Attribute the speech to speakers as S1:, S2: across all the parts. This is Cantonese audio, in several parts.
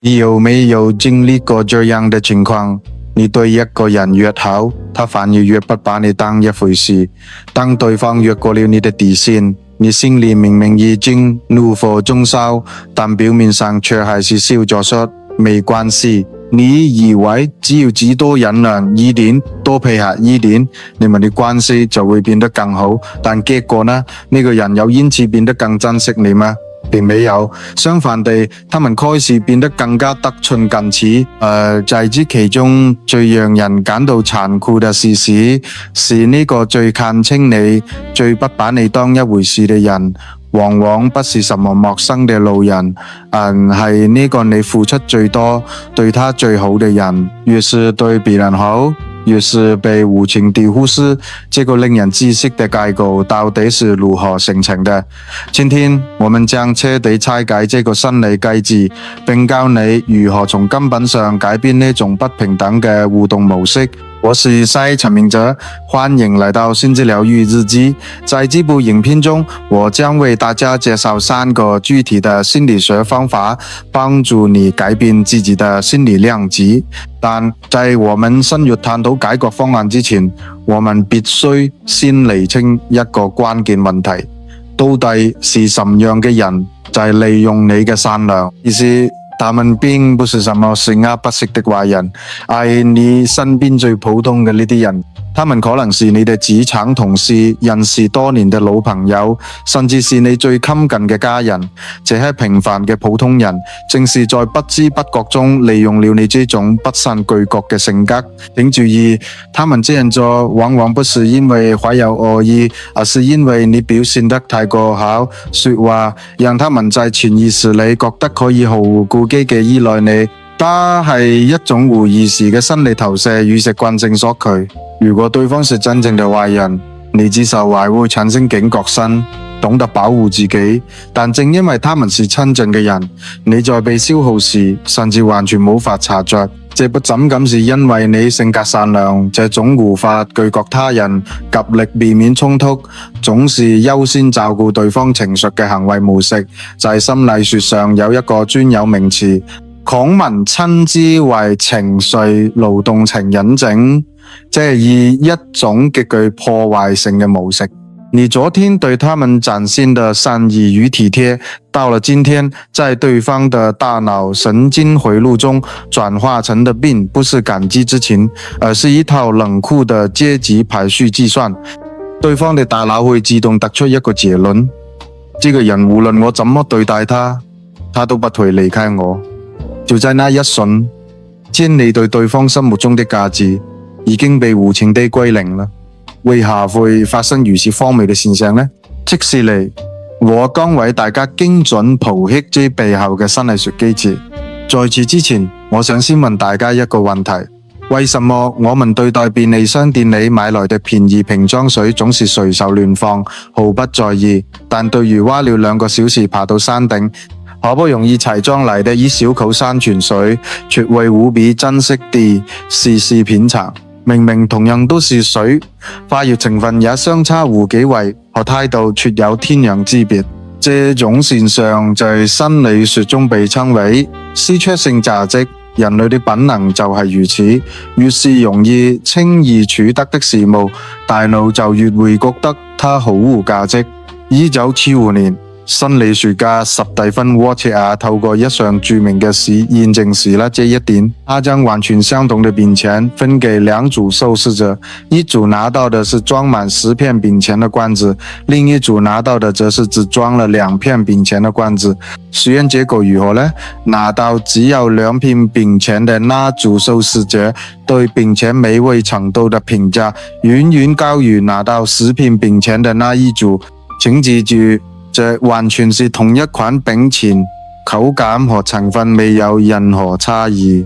S1: 你有没有经历过这样的情况？你对一个人越好，他反而越不把你当一回事。当对方越过了你的底線，你心裏明明已經怒火中燒，但表面上卻還是笑着說沒關係。你以為只要只多忍讓一點，多配合一點，你們的關係就會變得更好。但結果呢？那個人有因此變得更珍惜你嗎？並沒有，相反地，他們開始變得更加得寸進尺。在這其中最讓人感到殘酷的事實，是呢個最看清你、最不把你當一回事的人，往往不是什麼陌生的路人，係呢個你付出最多、對他最好的人。越是對別人好，越是被無情地忽視。這個令人窒息的結構到底是如何形成的？今天我們將徹底拆解這個心理機制，並教你如何從根本上改變呢種不平等嘅互動模式。我是賽陳明哲，歡迎來到心之療癒日記。在這部影片中，我將為大家介紹3個具體的心理學方法，幫助你改變自己的心理量級。但在我們深入探討解決方案之前，我們必須先釐清一個關鍵問題：到底是什麼樣嘅人在利用你嘅善良？意思他們並不是什麼十惡不赦的壞人，係你身邊最普通嘅呢啲人。他們可能是你的職場同事、認識多年的老朋友，甚至是你最親近嘅家人。這些平凡嘅普通人，正是在不知不覺中利用了你這種不善拒絕嘅性格。請注意，他們這樣做往往不是因為懷有惡意，而是因為你表現得太過好，說話讓他們在潛意識裏覺得可以毫無顧忌嘅依賴你。它係一種無意識嘅心理投射與習慣性索取。如果對方是真正的壞人，你至少還會產生警覺心，懂得保護自己。但正因為他們是親近嘅人，你在被消耗時，甚至完全無法察覺。這不僅僅是因為你性格善良，這種無法拒絕他人、極力避免衝突、總是優先照顧對方情緒嘅行為模式，在心理學上有一個專有名詞，孔文稱之為情緒勞動情人症。即係以一種極具破壞性嘅模式。你昨天對他們展現的善意與體貼，到了今天，在對方的大腦神經回路中轉化成的並不是感激之情，而是一套冷酷的階級排序計算。對方的大腦會自動得出一個結論：這個人無論我怎麼對待他，他都不會離開我。就在那一瞬間，你對對方心目中的價值已經被無情地歸零了。為何會發生如此荒謬的現象呢？即是嚟，我剛為大家精準剖析這背後嘅心理學機制。在此之前，我想先問大家一個問題：為什麼我們對待便利商店裏買來的便宜瓶裝水總是隨手亂放，毫不在意，但對於花了2個小時爬到山頂，好不容易才裝來的一小口山泉水，卻會無比珍惜地細細品嘗？明明同樣都是水，化學成分也相差無幾位，和態度卻有天壤之別。這種現象在心理學中被稱為稀缺性價值。人類的本能就係如此，越是容易輕易取得的事物，大腦就越會覺得它毫無價值。1975年，心理學家史蒂芬·沃切爾透過一項著名嘅實驗證實了這一點。他將完全相同的餅錢分給2組受試者，一組拿到的是裝滿10片餅錢的罐子，另一組拿到的則是只裝了2片餅錢的罐子。實驗結果如何呢？拿到只有2片餅錢的那組受試者對餅錢美味程度的評價遠遠高於拿到10片餅錢的那一組。請記住，這完全是同一款餅錢，口感和成分未有任何差異，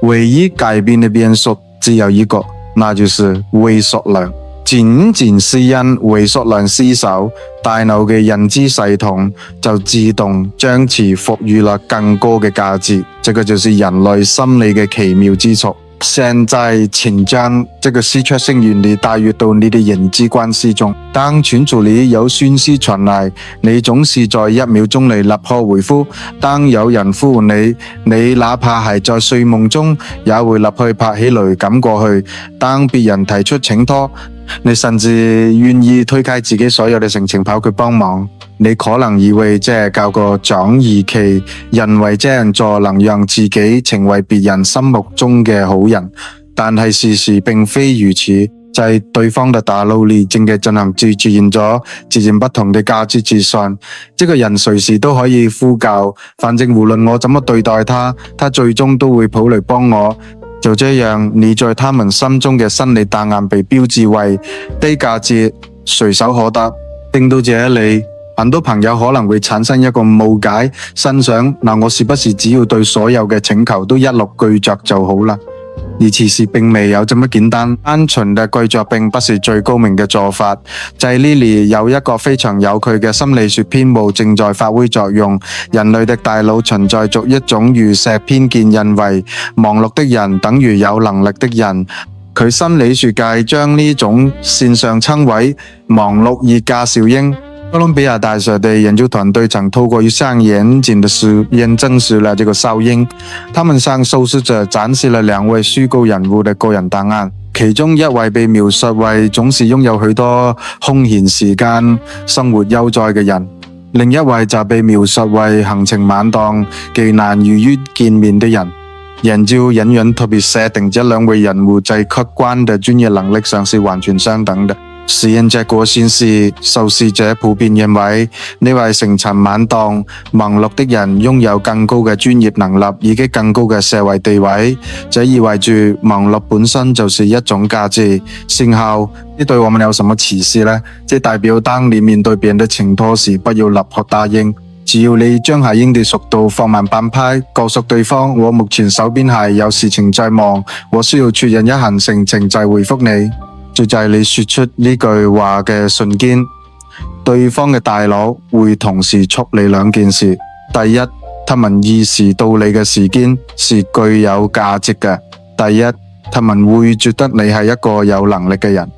S1: 唯一改變的變數只有一個，那就是回溯量。僅僅是因回溯量失守，大腦嘅認知系統就自動將其賦予了更高嘅價值。這個就是人類心理嘅奇妙之處。现在请将这个稀缺性原理带入到你的人际关系中。当群组里有讯息傳嚟，你總是在1秒鐘內立刻回覆。當有人呼喚你，你哪怕係在睡夢中，也會立刻拍起來趕過去。當別人提出請託，你甚至願意推開自己所有嘅行程跑去幫忙。你可能以為這係較個長義氣，認為這樣做能讓自己成為別人心目中嘅好人，但係事實並非如此。在對方的大腦裏正在進行出現咗截然不同的價值自信。這個人隨時都可以呼救，反正無論我怎麼對待他，他最終都會跑嚟幫我。就這樣，你在他們心中嘅心理答案被標誌為低價值、隨手可得。聽到這裏，很多朋友可能會產生一個誤解，心想我是不是只要對所有嘅請求都一律拒絕就好啦？而其實並未有這麼簡單，單純嘅拒絕並不是最高明嘅做法。在呢裏有一個非常有趣嘅心理學偏誤正在發揮作用。人類的大腦存在着一種預設偏見，認為忙碌的人等於有能力的人。佢心理學界將呢種現象稱為忙碌溢價效應。哥倫比亞大學的研究團隊曾透過一項嚴謹的實驗證實了這個效應。他們向受試者展示了2位虛構人物的個人檔案，其中一位被描述為總是擁有許多空閒時間、生活悠哉嘅人，另一位就被描述為行程滿檔、極難預約見面的人。研究人員特別設定這2位人物在客觀的專業能力上是完全相等的。實驗結果顯示，受試者普遍認為呢位行程滿檔、忙碌的人擁有更高嘅專業能力以及更高嘅社會地位。這意味住忙碌本身就是一種價值。幸好，呢對我們有什麼啟示呢？即代表當你面對別人的請託時，不要立刻答應。只要你將下應的速度放慢半拍，告訴對方我目前手邊係有事情在忙，我需要確認一行程再回覆你。就在你說出呢句話嘅瞬間，對方嘅大腦會同時處理2件事。第一，他們意識到你嘅時間是具有價值嘅；第一，他們會覺得你係一個有能力嘅人。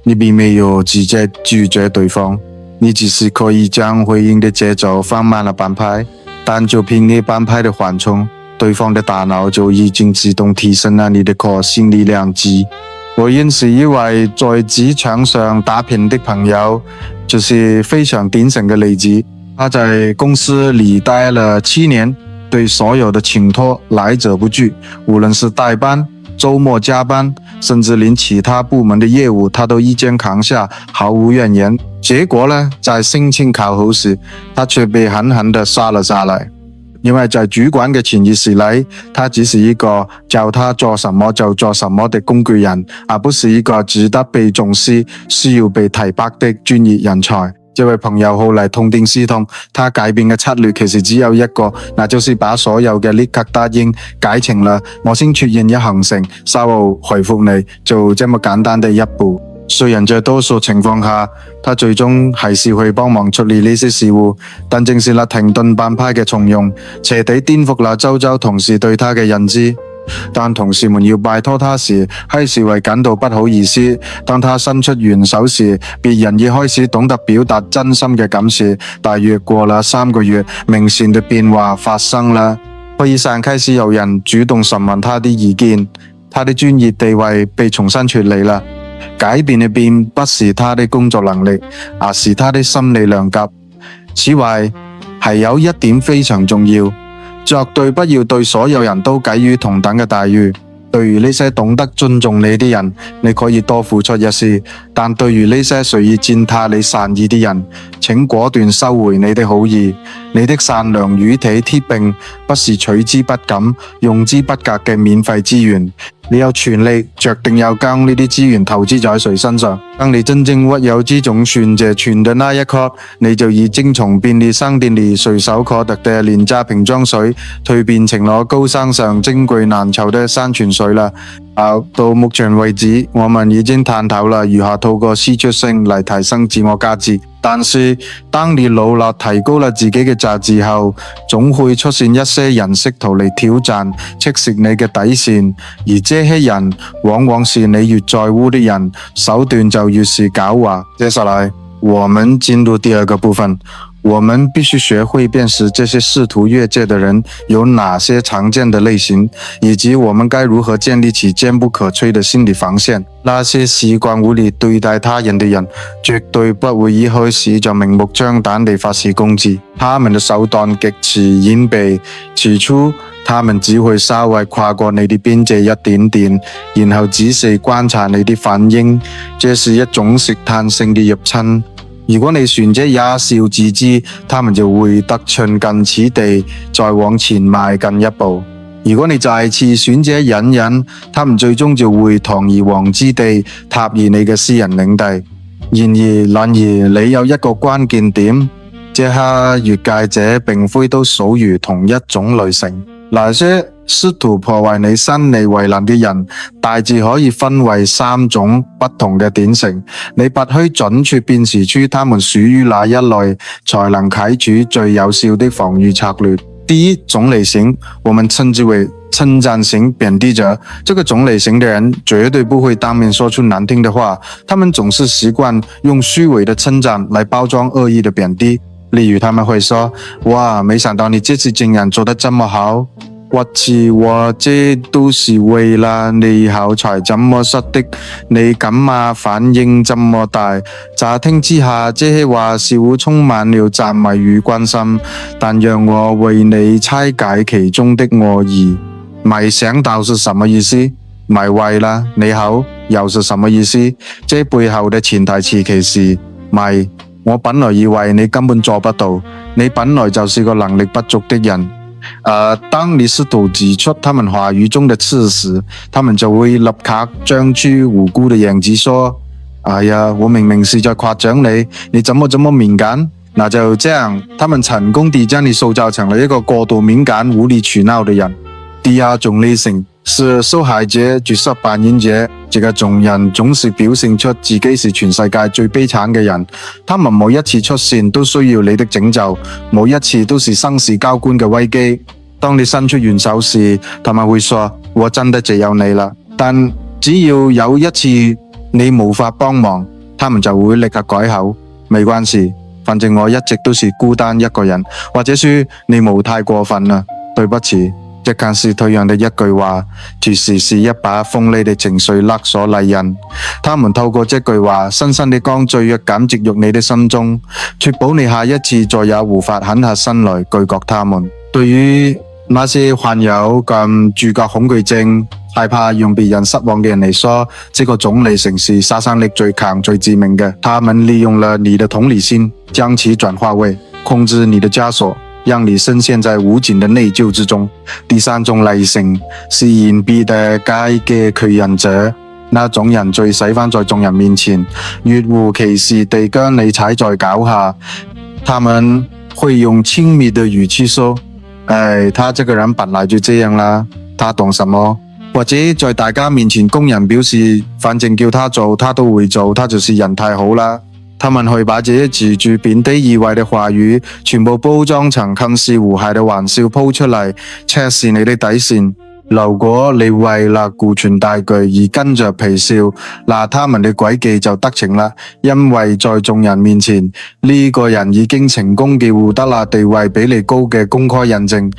S1: 你並沒有直接拒絕對方，你只是可以將回應的節奏放慢了半拍，但就憑你半拍的緩衝，對方的大腦就已經自動提升了你的可信力量值。我認識一位在職場上打拼的朋友，就是非常典型嘅例子。他在公司裏待了7年，對所有的請託來者不拒，無論是代班、周末加班，甚至連其他部門的業務，他都一肩扛下，毫無怨言。結果呢，在申請考核時，他卻被狠狠地刷了下來。因為在主管嘅潛意識裏，他只是一個叫他做什麼就做什麼的工具人，而不是一個值得被重視、需要被提拔的專業人才。這位朋友後來痛定思痛，他改變嘅策略其實只有一個，那就是把所有嘅立刻答應改成了我先確認一行程，稍後回覆你，就這麼簡單的一步。雖然在多數情況下，他最終還是會幫忙處理呢些事務，但正是那停頓半拍嘅重用，徹底顛覆了周遭同事對他嘅認知。當同事們要拜託他時，還是會感到不好意思；當他伸出援手時，別人已開始懂得表達真心嘅感謝。大約過了3個月，明顯的變化發生了。會議上開始有人主動詢問他的意見，他的專業地位被重新確立了。改變的並不是他的工作能力，而是他的心理量級。此外，還有一點非常重要，絕對不要對所有人都給予同等嘅待遇。對於呢些懂得尊重你的人，你可以多付出一些；但對於呢些隨意踐踏你善意的人，請果斷收回你的好意。你的善良與體貼並不是取之不盡、用之不竭嘅免費資源。你有權利決定要將呢啲資源投資在誰身上。當你真正握有這種選擇權的那一刻，你就已經從便利商店裏隨手可得的廉價瓶裝水，蛻變成了高山上珍貴難求的山泉水了。好，到目前為止，我們已經探討了如何透過輸出性嚟提升自我價值。但是，當你努力提高了自己嘅價值後，總會出現一些人試圖嚟挑戰、測試你嘅底線，而這些人往往是你越在乎的人，手段就越是狡猾。接下來，我們進入第二個部分。我們必須學會辨識這些試圖越界的人有哪些常見的類型，以及我們該如何建立起堅不可摧的心理防線。那些習慣無理對待他人的人，絕對不會一開始就明目張膽地發起攻擊。他們的手段極其隱蔽，起初他們只會稍微跨過你的邊界一點點，然後仔細觀察你的反應。這是一種試探性的入侵。如果你選擇一笑置之，他們就會得寸進尺地再往前邁進一步；如果你再次選擇隱忍，他們最終就會堂而皇之地踏入你嘅私人領地。然而，你有一個關鍵點，這些越界者並非都屬於同一種類型。那些試圖破壞你身利為能嘅人，大致可以分為3種不同嘅典型。你必須準確辨識出他們屬於哪一類，才能採取最有效的防禦策略。第一種類型，我們稱之為稱讚型貶低者。這個種類型的人絕對不會當面說出難聽的話，他們總是習慣用虛偽的稱讚來包裝惡意的貶低。例如他們會說：哇，沒想到你這次竟然做得這麼好，或是我這都是為了你好才這麼說的，你幹嘛反應這麼大？乍聽之下，這些話似乎充滿了讚美與關心，但讓我為你拆解其中的惡意。沒想到是什麼意思？沒為了你好又是什麼意思？這背後的潛台詞其實沒。我本來以為你根本做不到，你本來就是個能力不足的人。當你試圖指出他們話語中的刺時，他們就會立刻張出無辜的樣子說：哎呀，我明明是在誇獎你，你怎麼這麼敏感？那就這樣，他們成功地將你塑造成了一個過度敏感、無理取鬧的人。第二種類型是受害者角色扮演者，這個種人總是表現出自己是全世界最悲慘嘅人，他們每一次出現都需要你的拯救，每一次都是生死交關嘅危機。當你伸出援手時，他們會說：我真的只有你啦。但只要有一次你無法幫忙，他們就會立刻改口：沒關係，反正我一直都是孤單一個人，或者說你冇太過分啦，對不起。這看似退讓的一句話，其實是一把鋒利的情緒勒索利刃。他們透過這句話，深深地將罪惡感植入你的心中，確保你下一次再也無法狠下心來拒絕他們。對於那些患有主角恐懼症、害怕讓別人失望嘅人嚟說，這個種類型是殺傷力最強、最致命嘅。他們利用了你的同理心，將其轉化為控制你的枷鎖，讓你深陷在無盡的內疚之中。第三種類型是隱蔽的階級巨人者，那種人最喜歡在眾人面前若無其事地將你踩在腳下，他們會用親密的語氣說：他這個人本來就這樣啦，他懂什麼？或者在大家面前公然表示，反正叫他做他都會做，他就是人太好啦。他們會把這些自住貶低意味的話語全部包裝成近似和諧的玩笑鋪出嚟，測試你的底線。如果你為了顧全大局而跟着皮笑，那他們的詭計就得逞啦。因為在眾人面前，呢個人已經成功地獲得了地位比你高嘅公開印證。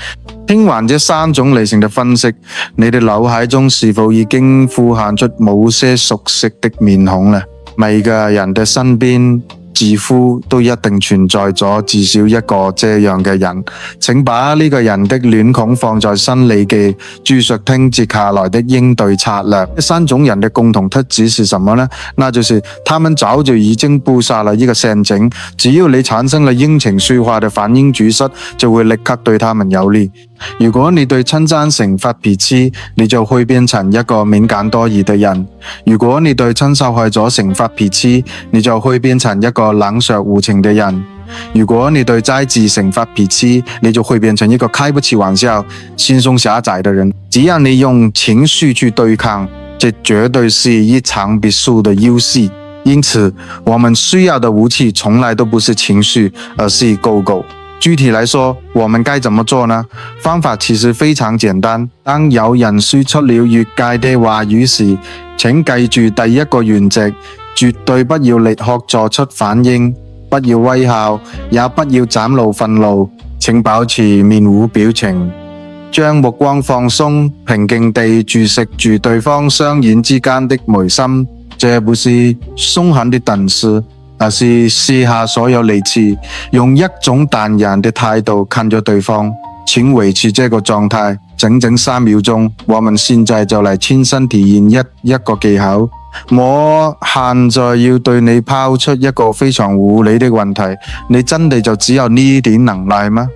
S1: 聽完這3種類型的分析，你的腦海中是否已經浮現出某些熟悉的面孔呢？每個人的身邊似乎都一定存在咗至少一個這樣嘅人，請把呢個人的臉孔放在心裏嘅注述聽接下來的應對策略。3種人的共同特質是什麼呢？那就是他們早就已經布下了一個陷阱，只要你產生了陰晴說話的反應主室，就會立刻對他們有利。如果你對稱讚型發脾氣，你就會變成一個敏感多疑的人；如果你對親受害者型發脾氣，你就會變成一個冷血無情的人；如果你對齋字型發脾氣，你就會變成一個開不起玩笑、心胸狹窄的人。只要你用情緒去對抗，这绝对是一场必输的游戏。因此，我们需要的武器从来都不是情绪，而是狗狗。具體來說，我們該怎麼做呢？方法其實非常簡單。當有人說出了越界的話語時，請記住第一個原則，絕對不要立刻作出反應，不要微笑，也不要展露憤怒，請保持面無表情，將目光放鬆，平靜地注視住對方雙眼之間的眉心。這不是兇狠的瞪視，而是卸下所有理智，用一種淡然的態度看着對方。請維持這個狀態整整3秒鐘。我們現在就嚟親身體驗一個技巧。我現在要對你拋出一個非常無理的問題，你真的就只有呢點能耐嗎？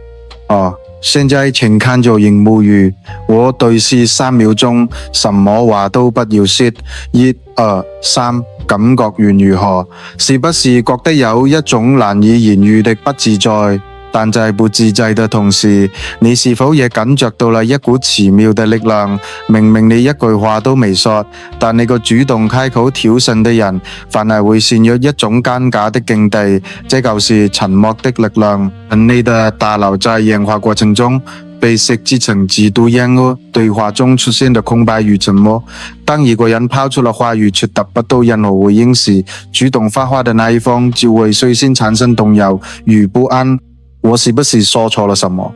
S1: 現在請看着熒幕語，我對視3秒鐘，什麼話都不要說。1、2、3，感覺如何？是不是覺得有一種難以言喻的不自在？但在不自在的同時，你是否也感覺到了一股奇妙的力量？明明你一句話都沒說，但你個主動開口挑釁的人，反而會陷入一種尷尬的境地，這就是沉默的力量。你的大腦在演化過程中被設計成極度厭惡，對話中出現的空白與沉默。當一個人拋出了話語卻得不到任何回應時，主動發話的那一方就會率先產生動搖與不安。我是不是說錯了什麼？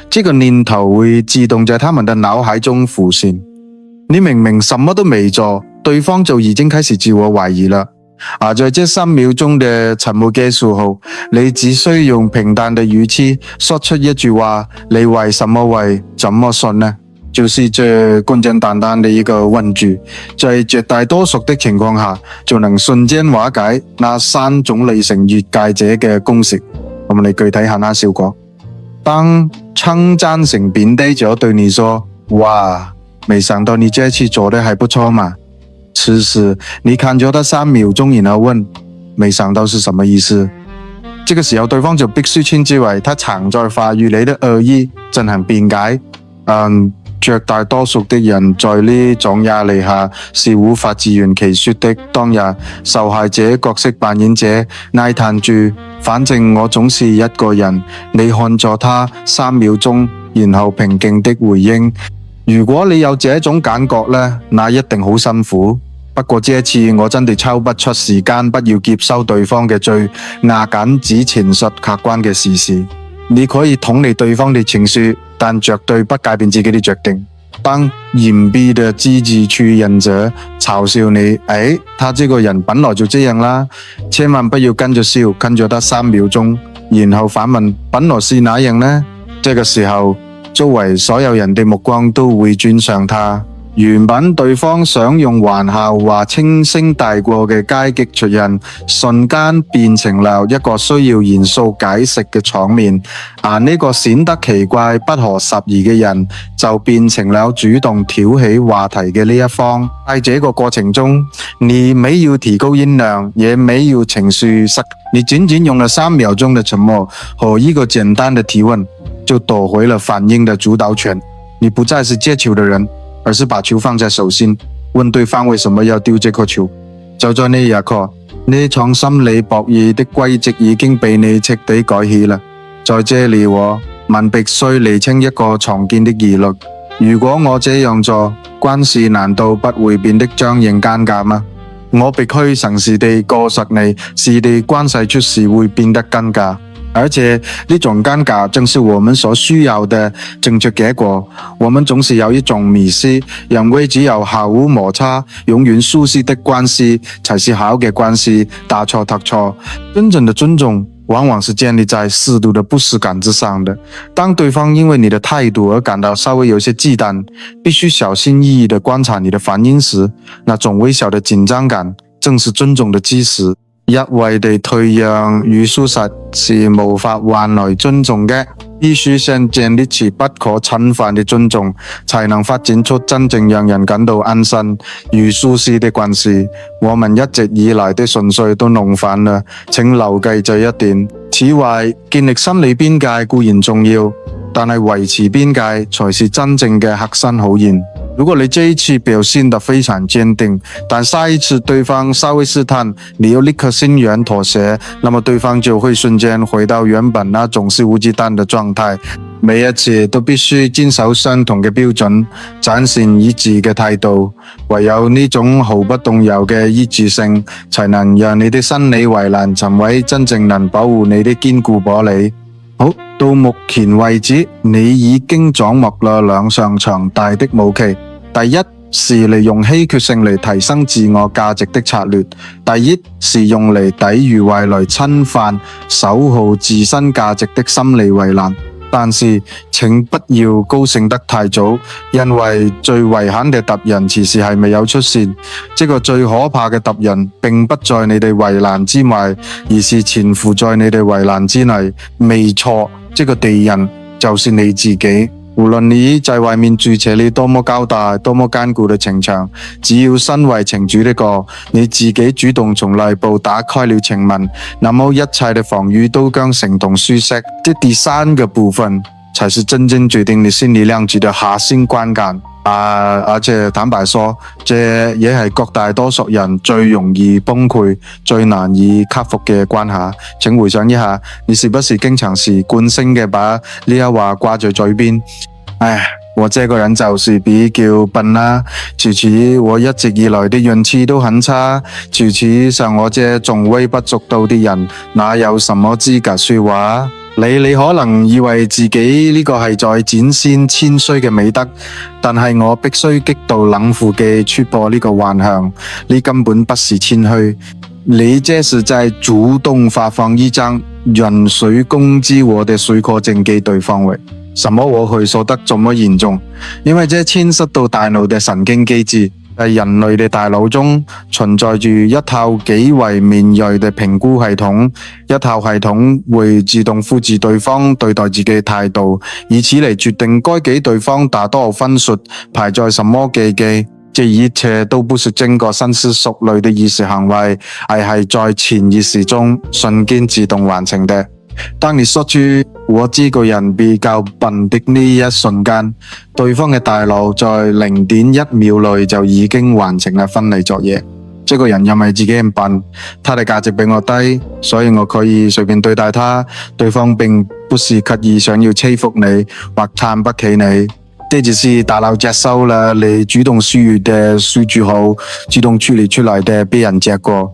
S1: 這個念頭會自動在他們的腦海中浮現。你明明什麼都沒做，對方就已經開始自我懷疑了。而在這3秒鐘的沉默結束後，你只需用平淡的語氣說出一句話：你為什麼會這麼說呢？就是這簡簡單單的一個問句，在絕大多數的情況下，就能瞬間瓦解那3種類型越界者嘅公式。我們嚟具體下那效果。當稱讚型貶低者對你說：哇，沒想到你這次做得還不錯嘛。此時你看咗他3秒鐘，然後問：沒想到是什麼意思？這個時候對方就必須稱之為他藏在話語裏的惡意進行辯解。絕大多數的人在呢種壓力下是無法自圓其說的。當日受害者角色扮演者哀嘆住：反正我總是一個人。你看咗他3秒鐘，然後平靜的回應：如果你有這種感覺呢，那一定好辛苦。不過這一次我真的抽不出時間，不要接收對方嘅罪，壓緊只闡述客觀嘅事實。你可以同理對方的情緒，但絕對不改變自己的決定。當隱蔽的支持處人者嘲笑你，他這個人本來就這樣啦，千萬不要跟着笑，跟着他3秒鐘，然後反問：本來是哪樣呢？這個時候，周圍所有人的目光都會轉向他。原本對方想用玩笑話輕聲帶過嘅階級出人，瞬間變成了一個需要嚴肅解釋嘅場面。而呢個顯得奇怪不合時宜嘅人，就變成了主動挑起話題嘅呢一方。在這個過程中，你沒有提高音量，也沒有情緒失，你僅僅用了3秒鐘的沉默和一個簡單的提問，就奪回了反應的主導權。你不再是接球的人，而是把球放在手心，問對方為什麼要丟這顆球。就在呢一刻，呢場心理博弈的軌跡已經被你徹底改寫了。在這裏我們必須釐清一個常見的疑慮：如果我這樣做，關係難道不會變得僵硬尷尬嗎？我必須誠實地告訴你，是的，關係確實會變得尷尬。而且呢種尷尬正是我們所需要的正確結果。我們總是有一種迷思，認為只有毫無摩擦、永遠舒適的關係才是好嘅關係，大錯特錯。真正的尊重往往是建立在適度的不適感之上的。當對方因為你的態度而感到稍微有些忌憚，必須小心翼翼地觀察你的反應時，那種微小的緊張感正是尊重的基石。一味地退讓與疏失是無法換來尊重嘅，必須先建立起不可侵犯的尊重，才能發展出真正讓人感到安心與舒適的關係。我們一直以來的順序都弄反了，請留記這一點。此外，建立心理邊界固然重要，但係維持邊界才是真正嘅核心考驗。如果你這一次表現得非常堅定，但下一次對方稍微試探，你又立刻欣然妥協，那麼對方就會瞬間回到原本那種肆無忌憚的狀態。每一次都必須堅守相同嘅標準，展現一致嘅態度，唯有呢種毫不動搖嘅一致性，才能讓你的心理圍欄成為真正能保護你的堅固玻璃。好，到目前為止，你已經掌握了兩項強大的武器。第一是利用稀缺性嚟提升自我價值的策略，第二是用嚟抵禦外來侵犯、守護自身價值的心理圍欄。但是請不要高興得太早，因為最危險嘅敵人其實係未有出現。這個最可怕嘅敵人並不在你哋圍欄之外，而是潛伏在你哋圍欄之內。沒錯，這個敵人就是你自己。無論你在外面築起你多麼高大、多麼堅固的城牆，只要身為城主呢個，你自己主動從內部打開了城門，那麼一切的防禦都將成同舒適。這第三個部分才是真正決定你心理量級的核心關鍵。而且坦白說，這也係各大多數人最容易崩潰、最難以克服嘅關卡。請回想一下，你是不是經常是慣性嘅把呢一話掛在嘴邊？唉，我這個人就是比較笨啦，除此我一直以來的運氣都很差，除此像我這種微不足道的人，哪有什麼資格說話？你可能以為自己呢個係在展現謙虛嘅美德，但係我必須極度冷酷嘅戳破呢個幻象，你根本不是謙虛，你這是在主動發放一張遠水攻擊我的水貨證給對方為。什麼我會說得這麼嚴重？因為這牽涉到大腦的神經機制。在人類的大腦中存在住一套極為敏銳的評估系統，一套系統會自動複製對方對待自己的態度，以此嚟決定該給對方打多少分數，排在什麼階級。這一切都不是經過深思熟慮的意識行為，而係在潛意識中瞬間自動完成的。當你說出我這個人比較笨的呢一瞬間，對方嘅大腦在0.1秒內就已經完成了分離作業。這個人因為自己很笨，他的價值比我低，所以我可以隨便對待他。對方並不是刻意想要欺負你或看不起你，這只是大腦接收了你主動輸入的數據後，自動處理出來的被人接過。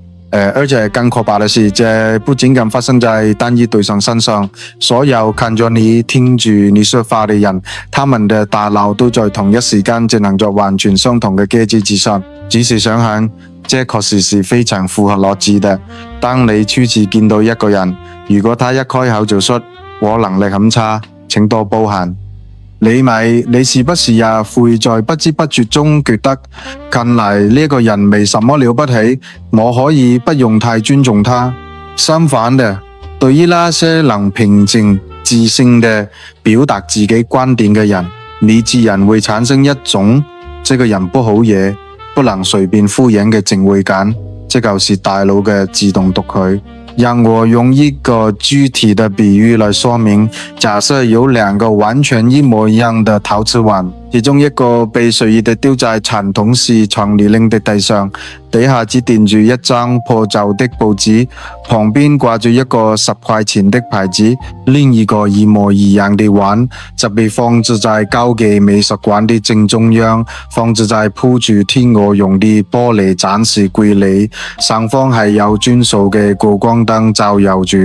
S1: 而且更可怕的是，這不僅僅發生在單一對象身上，所有看着你、聽住你說話的人，他們的大腦都在同一時間進行着完全相同的機制自殺。只是想想，這確實是非常符合邏輯的。當你初次見到一個人，如果他一開口就說我能力很差，請多包涵。你是不是也會在不知不覺中覺得，近來呢個人沒什麼了不起，我可以不用太尊重他？相反的，對於那些能平靜自信地表達自己觀點嘅人，你自然會產生一種這個人不好惹，不能隨便敷衍嘅正會感，這就是大腦嘅自動讀取。讓我用一個具體的比喻來說明，假設有兩個完全一模一樣的陶瓷碗，其中一個被隨意地丟在傳統式長泥濘的地上，底下只墊住一張破舊的報紙，旁邊掛住一個10塊錢的牌子。另一個一模一樣的碗則被放置在高級美術館的正中央，放置在鋪住天鵝絨的玻璃展示櫃裏，上方係有專屬嘅過光燈照耀住。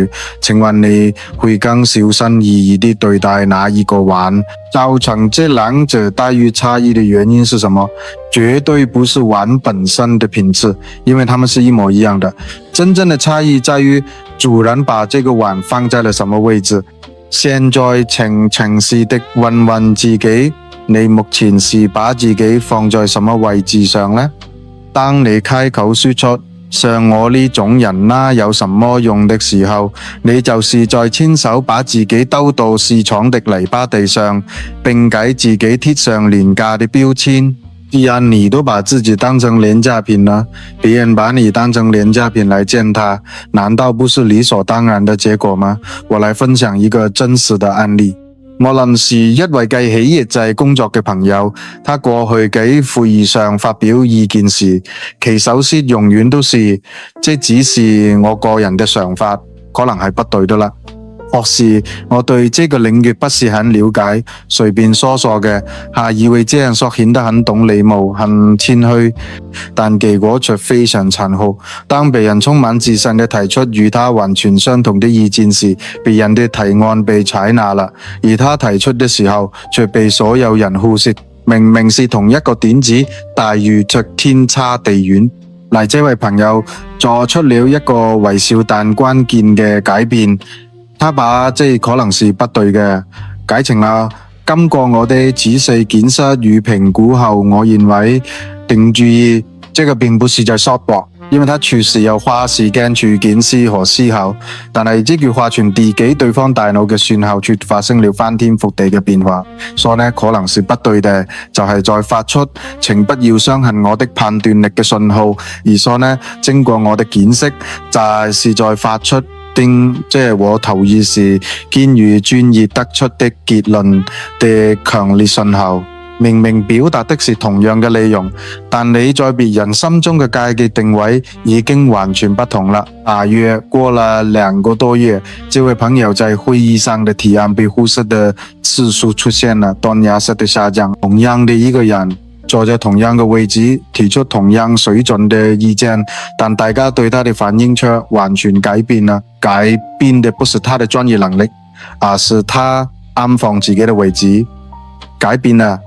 S1: 請問你會更小心翼翼地對待哪一個碗？造成這兩者待遇差異的原因是什麼？絕對不是碗本身的品質，因為它們是一模一樣的。真正的差異在於主人把這個碗放在了什麼位置。現在請誠實地問問自己，你目前是把自己放在什麼位置上呢？當你開口說出像我呢種人啦有什麼用的時候，你就是在親手把自己兜到市場的泥巴地上，並給自己貼上廉價的標籤。既然你都把自己當成廉價品了，別人把你當成廉價品來踐踏，難道不是理所當然的結果嗎？我來分享一個真實的案例。莫論是一位繼起業制工作嘅朋友，他過去喺會議上發表意見時，其手勢永遠都是，這只是我個人嘅想法，可能係不對的啦。或是我對這個領域不是很了解，隨便說說嘅，還以為這樣說顯得很懂禮貌、很謙虛，但結果卻非常殘酷。當別人充滿自信地提出與他完全相同的意見時，別人的提案被採納了，而他提出的時候卻被所有人忽視。明明是同一個點子，待遇卻天差地遠。嚟，這位朋友做出了一個微小但關鍵嘅改變。他把可能是不對嘅改成啦。經過我的仔細檢測與評估後，我認為請注意，這個並不是在說謊，因為他確實有花時間去檢視和思考。但係這句話傳遞給對方大腦嘅訊號，卻發生了翻天覆地嘅變化。所以呢，可能是不對嘅，就係在發出請不要傷害我的判斷力嘅信號。而所以呢，經過我的檢測，就係在發出我同意是基於專業得出的結論的強烈信號。明明表達的是同樣嘅內容，但你在別人心中嘅界嘅定位已經完全不同了。約過了2個多月，這位朋友在會議上的提案被忽視的次數出現了斷崖式的下降。同樣的一個人坐在同樣嘅位置，提出同樣水準嘅意見，但大家對他的反應卻完全改變了。改變的不是他的專業能力，而是他安放自己的位置。改變了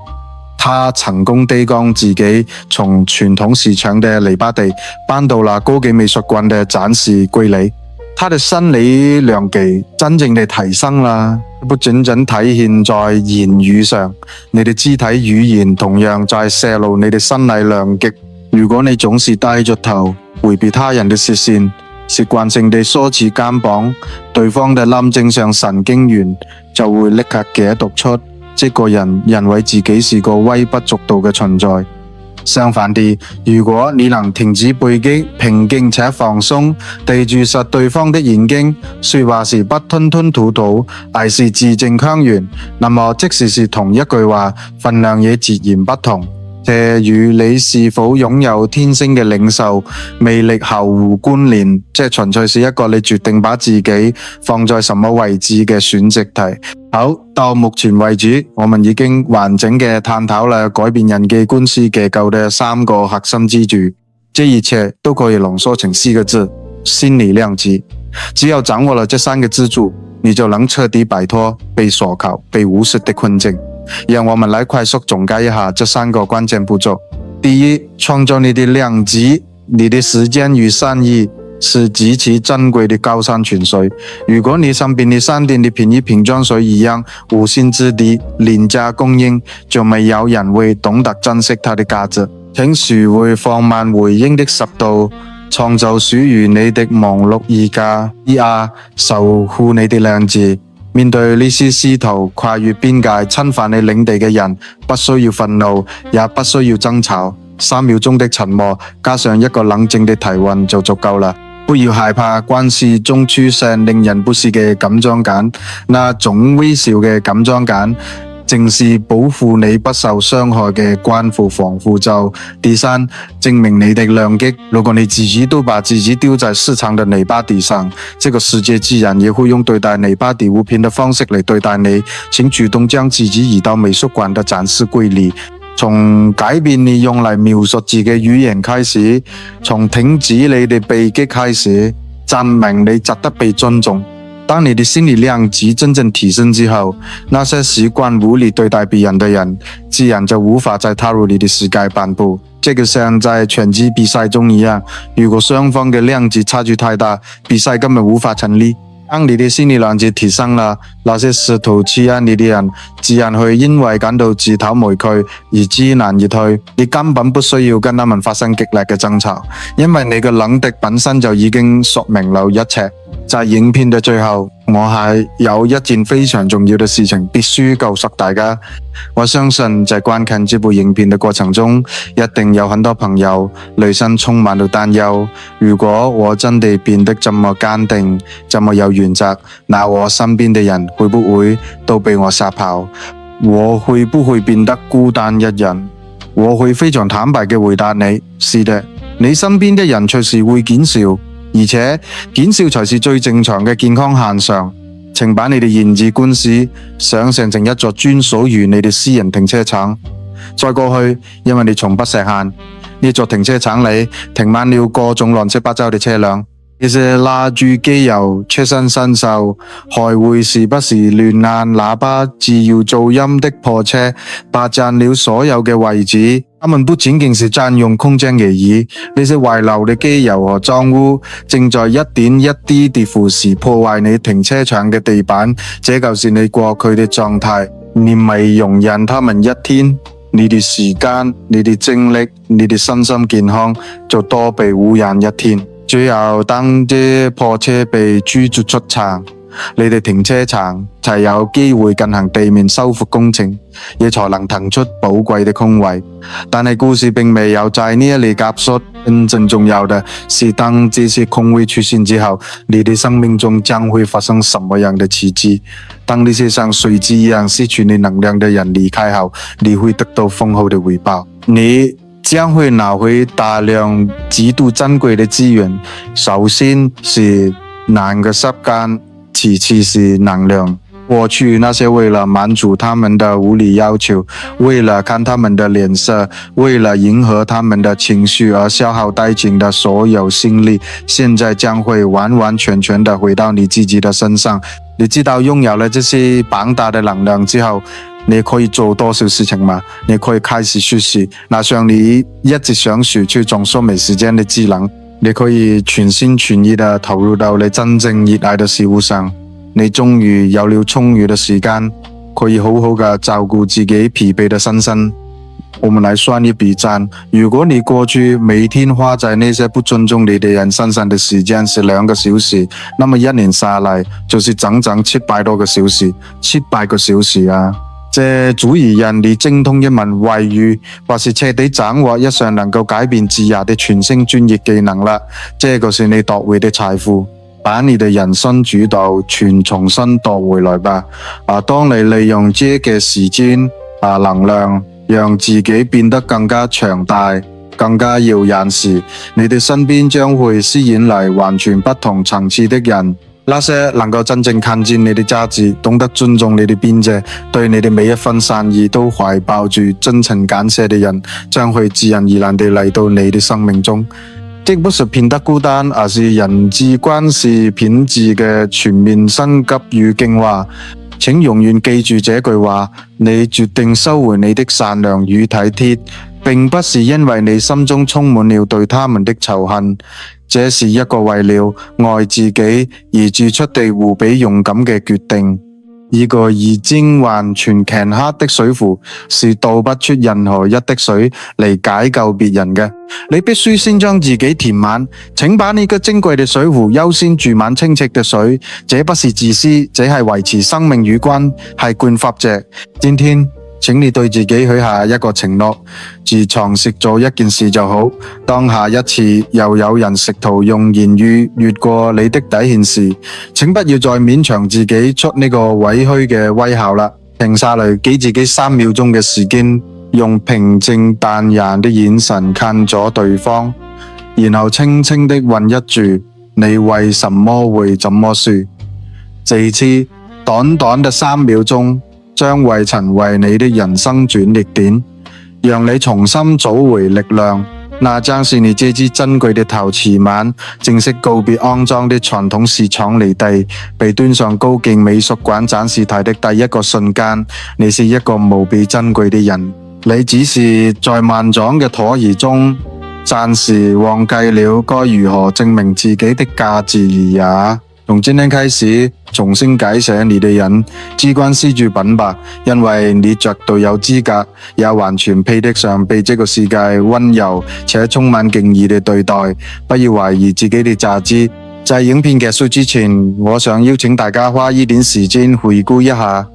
S1: 他成功地將自己從傳統市場的泥巴地搬到了高級美術館的展示櫃裏。他的心理量級真正地提升了，不僅僅體現在言語上，你的肢體語言同樣在泄露你的心理量級。如果你總是低着頭迴避他人的視線，習慣性地梳持肩膀，對方的臨正上神經元就會立刻解讀出這個人認為自己是個微不足道嘅存在。相反地，如果你能停止背擊，平靜且放鬆地注視對方的眼睛，說話時不吞吞吐吐，而是字正腔圓，那麼即使是同一句話，分量也截然不同。這與你是否擁有天生嘅領袖魅力毫無關聯，純粹是一個你決定把自己放在什麼位置嘅選擇題。好，到目前為止，我們已經完整嘅探討了改變人際關係結構的3個核心支柱，這一切都可以濃縮成4個字：心理量級。只要掌握了這3個支柱，你就能徹底擺脫被索求、被無視的困境。讓我們來快速總結一下這3個關鍵步驟。第一，創造你的量級。你的時間與善意是極其珍貴的高山泉水，如果你身邊的商店的便宜瓶裝水一樣無心之地廉價供應，就沒有人會懂得珍惜它的價值。請學會放慢回應的速度，創造屬於你的忙碌而家。守護你的量級。面對呢些試圖跨越邊界侵犯你領地嘅人，不需要憤怒，也不需要爭吵，3秒鐘的沉默加上一個冷靜的提問就足夠了。不要害怕關係中出現令人不適嘅緊張感，那種微小嘅緊張感正是保護你不受傷害嘅關乎防護罩。第三，證明你的量級。如果你自己都把自己丟在市場的泥巴地上，這個世界自然也會用對待泥巴地物品的方式來對待你。請主動將自己移到美術館的展示櫃裏，從改變你用來描述自己語言開始，從停止你的被擊開始，證明你值得被尊重。當你的心理量級真正提升之後，那些習慣無理對待別人的人，自然就無法再踏入你的世界半步。這個像在拳擊比賽中一樣，如果雙方嘅量級差距太大，比賽根本無法成立。當你的心理量級提升了，那些試圖欺壓你的人，自然會因為感到自討沒趣而知難而退。你根本不需要跟他們發生激烈嘅爭吵，因為你嘅能力本身就已經說明了一切。在影片的最後，我係有一件非常重要的事情必須告訴大家。我相信在觀看這部影片的過程中，一定有很多朋友內心充滿了擔憂。如果我真的變得這麼堅定，這麼有原則，那我身邊的人會不會都被我殺跑？我會不會變得孤單一人？我會非常坦白嘅回答你，是的，你身邊的人隨時會減少，而且減少才是最正常嘅健康現象。請把你哋言語官司想象成一座專屬於你哋私人停車場。在過去，因為你從不設限，呢座停車場裏停滿了各種亂七八糟嘅車輛。這些拿住機油、車身生鏽，還會時不時亂按喇叭、自搖噪音的破車，霸佔了所有嘅位置。他們不僅僅是佔用空間而已，那些遺留的機油和髒污正在一點一滴地腐蝕破壞你停車場嘅地板，這就是你過去的狀態。你未容忍他們一天，你的時間、你的精力、你的身心健康就多被污染一天。最後當這破車被驅逐出場，你哋停車場才有機會進行地面修復工程，也才能騰出寶貴的空位。但係故事並未有在呢一裏結束，真正重要的是當這些空位出現之後，你哋生命中將會發生什麼樣的奇蹟？當那些像水蛭一樣失去你能量的人離開後，你會得到豐厚的回報。你將會拿回大量極度珍貴的資源，首先是難嘅時間，其次是能量。過去那些為了滿足他們的無理要求，為了看他們的臉色，為了迎合他們的情緒而消耗殆盡的所有心力，現在將會完完全全的回到你自己的身上。你知道擁有了這些龐大的能量之後，你可以做多少事情嗎？你可以開始學習那像你一直想學卻總說沒時間的技能，你可以全心全意的投入到你真正熱愛的事物上。你終於有了充裕的時間，可以好好的照顧自己疲憊的身心。我們來算一筆賬，如果你過去每天花在那些不尊重你的人身上的時間是2個小時，那麼1年下來就是整整700多個小時，700個小時啊！這足以讓你精通一門外語，或是徹底掌握一項能夠改變自然的全新專業技能了。這個是你奪回的財富，把你的人生主導權重新奪回來吧。當你利用這個時間能量，讓自己變得更加強大、更加耀眼時，你的身邊將會吸引嚟完全不同層次的人。那些能夠真正看見你的價值，懂得尊重你的邊界，對你的每一分善意都懷抱住真誠感謝的人，將會自然而然地嚟到你的生命中。這不是變得孤單，而是人際關係品質嘅全面升級與進化。請永遠記住這句話：你決定收回你的善良與體貼，並不是因為你心中充滿了對他們的仇恨，這是一個為了愛自己而做出的無比勇敢嘅決定。一個已經完全乾涸的水壺是倒不出任何一滴水嚟解救別人嘅，你必須先將自己填滿。請把你個珍貴的水壺優先注滿清澈的水，這不是自私，這係維持生命與關係慣法則。今天請你對自己許下一個承諾，自嘗試做一件事就好。當下一次又有人試圖用言語越過你的底線時，請不要再勉強自己出呢個委屈嘅威嚇啦。停下來，給自己3秒鐘嘅時間，用平靜淡然的眼神看咗對方，然後輕輕的問一句：你為什麼會這麼說？這次短短的3秒鐘將會成為你的人生轉捩點，讓你重新找回力量。那將是你這支珍貴的陶瓷碗正式告別骯髒的傳統市場離地，被端上高勁美術館展示台的第一個瞬間，你是一個無比珍貴的人。你只是在萬狀嘅妥協中，暫時忘記了該如何證明自己的價值而已。從今天開始，重新改寫你的人際關係作品吧，因為你絕對有資格，也完全配得上被這個世界溫柔且充滿敬意的對待。不要懷疑自己的價值。在影片結束之前，我想邀請大家花一點時間回顧一下，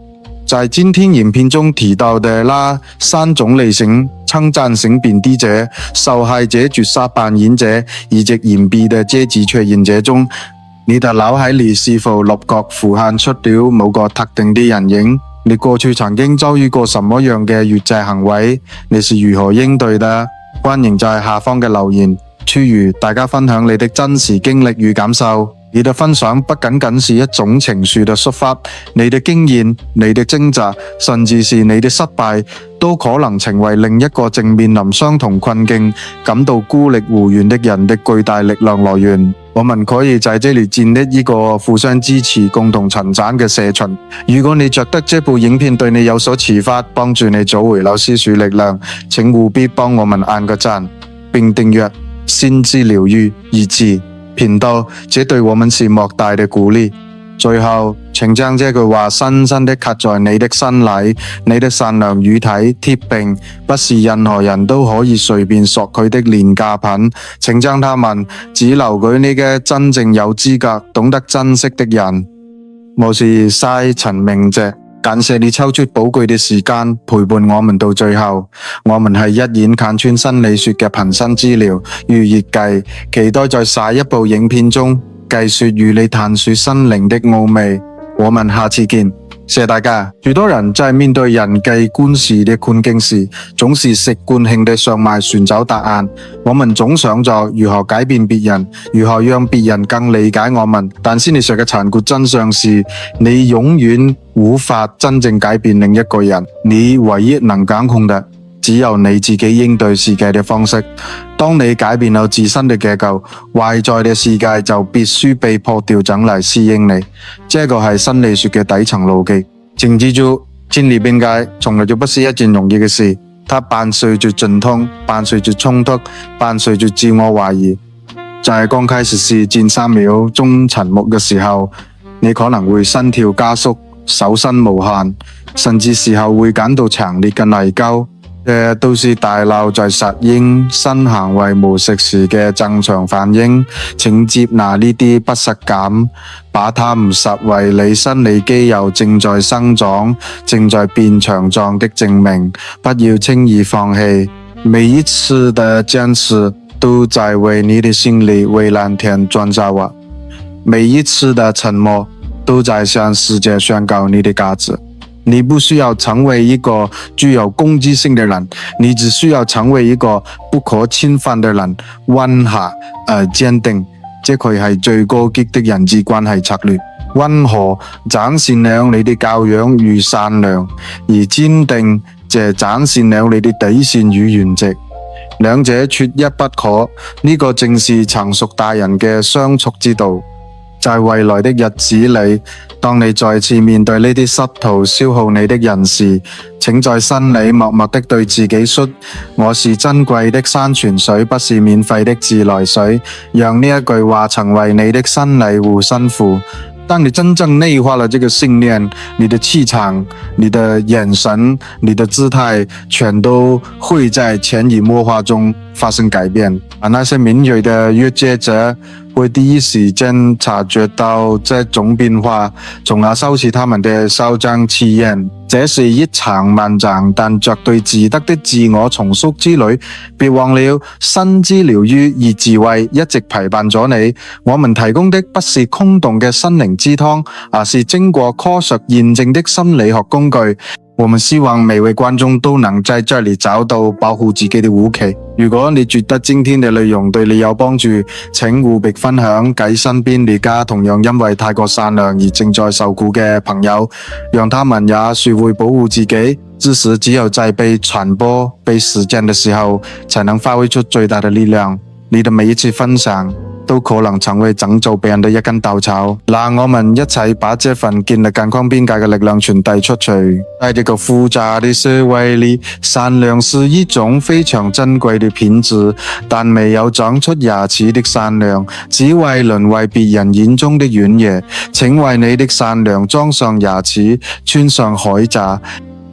S1: 在今天影片中提到的那3種類型：稱讚型貶低者、受害者、絕殺扮演者以及隱蔽的遮止出現者中，你的腦海裡是否立刻浮現出了某個特定的人影？你過去曾經遭遇過什麼樣嘅越界行為？你是如何應對的？歡迎在下方嘅留言處與大家分享你的真實經歷與感受。你的分享不僅僅是一種情緒的抒發，你的經驗、你的掙扎，甚至是你的失敗，都可能成為另一個正面臨相同困境、感到孤立無援的人的巨大力量來源。我們可以在這裡建立一個互相支持、共同成長嘅社群。如果你覺得這部影片對你有所啟發，幫助你找回老師樹力量，請務必幫我們按個讚，並訂閱先知療癒二字頻道，這對我們是莫大的鼓勵。最後，請將這句話深深地刻在你的心裡。你的善良與體貼並不是任何人都可以隨便索取的廉價品，請將它們只留給你嘅真正有資格、懂得珍惜的人。我是西陳明哲，感謝你抽出寶貴的時間陪伴我們到最後。我們係一眼看穿心理學嘅憑身資料與業界，期待在下一部影片中繼續與你探索心靈的奧秘。我們下次見，謝謝大家。許多人在面對人際關係的困境時，總是習慣性地上網尋找答案。我們總想着如何改變別人，如何讓別人更理解我們。但心理學嘅殘酷真相是，你永遠無法真正改變另一個人。你唯一能掌控的，只有你自己應對世界的方式。當你改變了自身的結構，外在的世界就必須被迫調整來適應你。這個係心理學嘅底層邏輯。請記住，建立邊界從來就不是一件容易嘅事，它伴隨着陣痛，伴隨着衝突，伴隨着自我懷疑。在剛開始時前3秒鐘沉默嘅時候，你可能會心跳加速、手心冒汗，甚至時候會感到強烈嘅內疚。這都是大腦在適應新行為模式時嘅正常反應。請接納呢啲不適感，把它唔實為你心理肌肉正在生長、正在變強壯的證明。不要輕易放棄，每一次的堅持都在為你的心理為藍天創造啊！每一次的沉默都在向世界宣告你的價值。你不需要成為一個具有攻擊性的人，你只需要成為一個不可侵犯的人，溫和而堅定。這佢係最高級的人際關係策略。溫和展現了你的教養與善良，而堅定則展現了你的底線與原則。兩者缺一不可，呢個正是成熟大人嘅相處之道。在未來的日子裏，當你再次面對呢啲試圖消耗你的人時，請在心裏默默地對自己說：我是珍貴的山泉水，不是免費的自來水。讓呢一句話成為你的心理護身符。當你真正內化了這個信念，你的氣場、你的眼神、你的姿態，全都會在潛移默化中發生改變。而那些敏銳的越界者會第一時間察覺到這種變化，從而收拾他們的囂張氣焰。這是一場漫長但絕對值得的自我重塑之旅。別忘了，先知療癒與智慧一直陪伴咗你。我們提供的不是空洞嘅心靈雞湯，而是經過科學驗證的心理學工具。我們希望每位觀眾都能在這裡找到保護自己的武器。如果你覺得今天的內容對你有幫助，請務必分享給身邊你家同樣因為太過善良而正在受苦嘅朋友，讓他們也學會保護自己。知識只有在被傳播、被實踐的時候，才能發揮出最大的力量。你的每一次分享都可能成為拯救別人的一根稻草。讓我們一起把這份建立健康邊界嘅力量傳遞出去。在這個複雜的社會裏，善良是一種非常珍貴的品質，但沒有長出牙齒的善良，只會淪為別人眼中的軟弱。請為你的善良裝上牙齒，穿上鎧甲，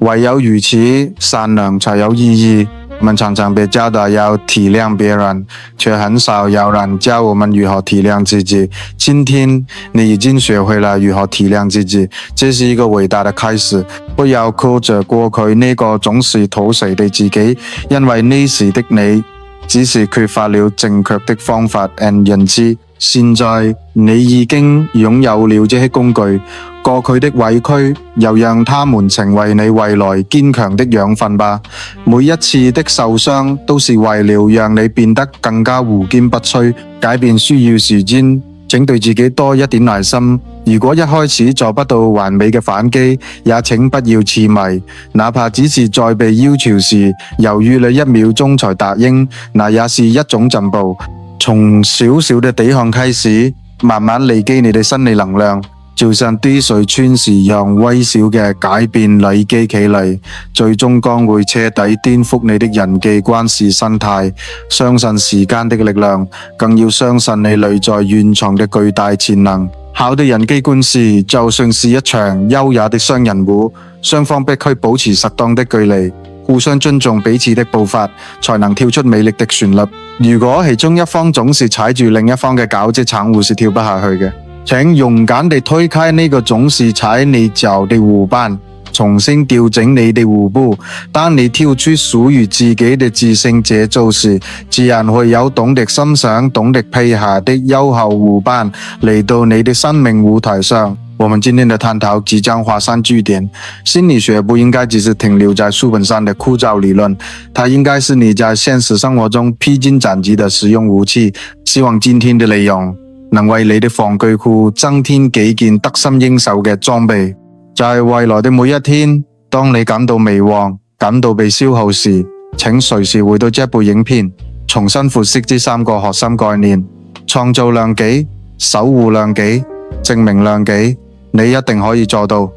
S1: 唯有如此，善良才有意義。我們常常被教導要體諒別人，卻很少有人教我們如何體諒自己。今天你已經學會了如何體諒自己，這是一個偉大的開始。不要靠着過去那個總是討死的自己，因為那時的你只是缺乏了正確的方法和認知。現在你已經擁有了這些工具，過去的委屈又讓他們成為你未來堅強的養分吧。每一次的受傷都是為了讓你變得更加無堅不摧。改變需要時間，請對自己多一點耐心。如果一開始做不到完美嘅反擊，也請不要痴迷，哪怕只是在被要求時猶豫了1秒鐘才答應，那也是一種進步。從小小的抵抗開始，慢慢累積你的心理能量，就像滴水穿石，讓微小嘅改變累積起嚟，最終將會徹底顛覆你的人際關係生態。相信時間的力量，更要相信你內在蘊藏的巨大潛能。好的人際關係就算是一場優雅的雙人舞，雙方必須保持適當的距離，互相尊重彼此的步伐，才能跳出美麗的旋律。如果其中一方總是踩住另一方嘅腳，這場舞是跳不下去嘅。請勇敢地推開那個總是踩你腳的舞伴，重新調整你的舞步。當你跳出屬於自己的自信節奏時，自然會有懂得欣賞、懂得配合的優厚舞伴嚟到你的生命舞台上。我們今天的探討即將畫上句點。心理學不應該只是停留在書本上的枯燥理論，它應該是你在現實生活中披荊斬棘的實用武器。希望今天的內容能為你的防具庫增添幾件得心應手嘅裝備。在未來的每一天，當你感到迷惘、感到被消耗時，請隨時回到這部影片，重新複習這3個核心概念：創造良己、守護良己、證明良己。你一定可以做到。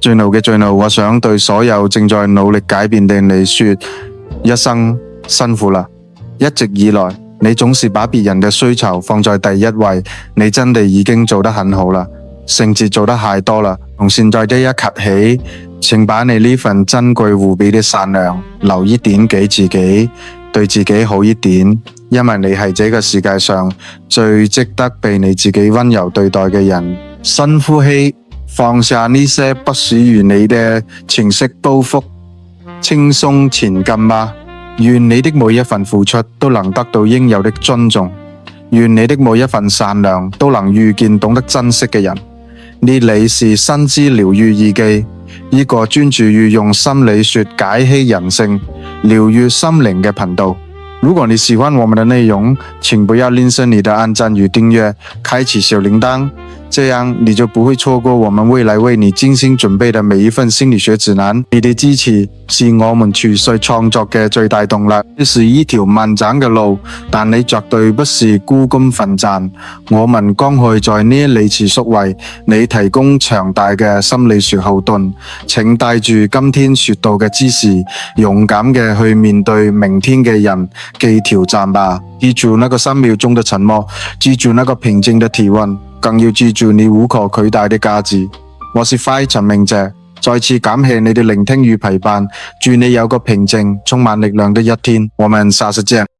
S1: 最後嘅最後，我想對所有正在努力改變的你說，一生辛苦啦！一直以來，你總是把別人嘅需求放在第一位，你真的已經做得很好啦，甚至做得太多啦。從現在這一刻起，請把你呢份珍貴無比的善良留一點給自己，對自己好一點，因為你係這個世界上最值得被你自己溫柔對待嘅人。深呼吸，放下呢些不屬於你的情緒包袱，輕鬆前進吧。願你的每一份付出都能得到應有的尊重，願你的每一份善良都能遇見懂得珍惜嘅人。呢裏是新知療癒日記，一個專注於用心理學解析人性、療癒心靈嘅頻道。如果你喜歡我們的內容，請不要吝嗇你的按讚與訂閱，開啟小鈴鐺，這樣你就不會錯過我們未來為你精心準備的每一份心理學指南。你的支持是我們持續創作嘅最大動力。這是一條漫長嘅路，但你絕對不是孤軍奮戰。我們將會在呢裏持續為你提供強大嘅心理學後盾。請帶住今天學到嘅知識，勇敢嘅去面對明天嘅人嘅挑戰吧。記住那個3秒鐘的沉默，記住那個平靜的體溫，更要記住你無可取代的價值。我是輝陳明哲，再次感謝你的聆聽與陪伴，祝你有個平靜充滿力量的一天，我們下次見。